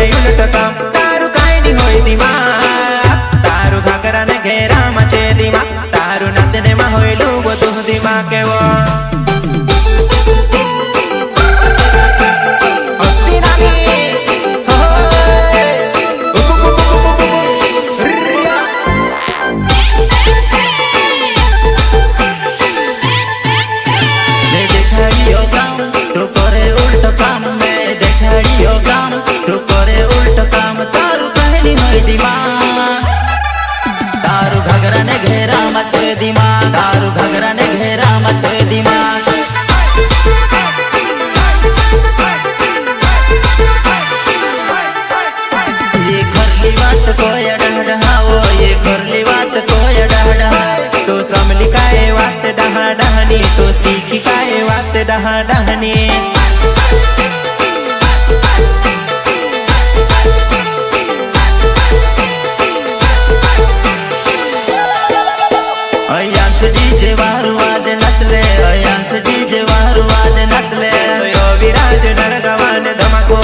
करे उलट काम तारू काई नहीं होई दिमाग तारू घाघरा ने घेरा मचे दिमाग तारू नाचने में होई लूगो तू दिमाग के वो तारू घाघरा ने घेरा मचे दिमाग तारू घाघरा ने घेरा मचे दिमाग ये खरली बात को डहडहाओ ये खरली बात को डहडहा तो समली काए बात डहा डहनी तो सीखी काए बात डहा डहनी डीजे वारू आज नचले अयांश डीजे वारू आज नचले ओ विराज नरगवान धमाको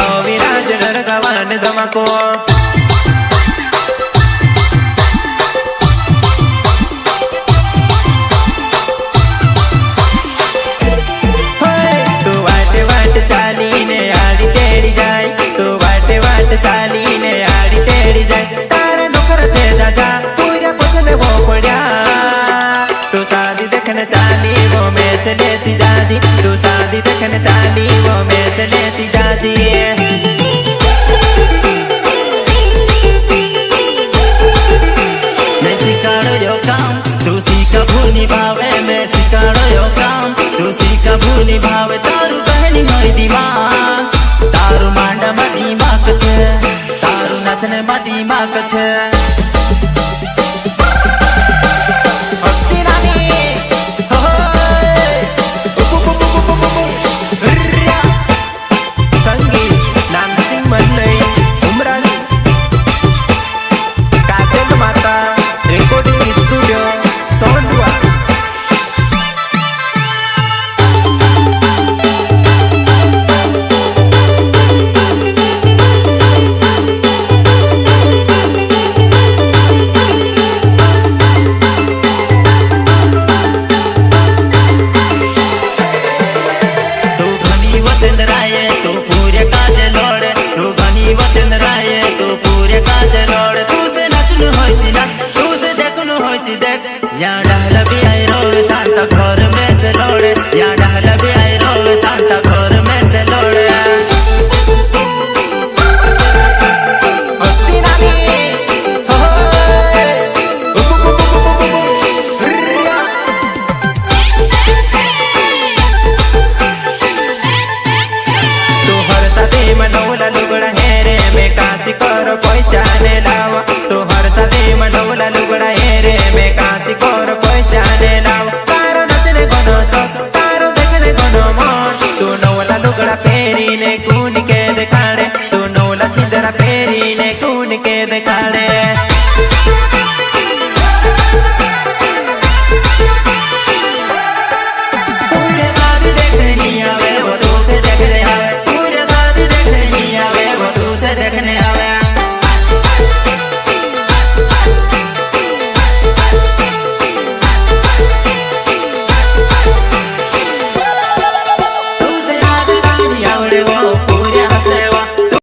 ओ विराज नरगवान धमाको तू वाटे वाट चाली ने आड़ी टेड़ी जाए तू वाटे वाट चाली ने आड़ी टेड़ी जाए तारे नौकर छे जा पूरे पसले वो पड़ा तू शादी देखने चाली वो में से लेती जाजी तू शादी देखने चाली वो में से लेती जाजी मैं सिखाड़ो यो काम तू सीखा भूनी भावे मैं सिखाड़ो यो काम तू सीखा भूनी भावे तारू बहनी होई दिमाग तारू मांडा में दिमाग छे तारू नाचने में दिमाग छे यहाँ डहला भी आई रोवे सांता घर में से लोड़े यहाँ डहला भी आई रोवे सांता घर में से लोड़े तू हर साथी मनोला लुगड़ा हेरे में काशी करो पैसा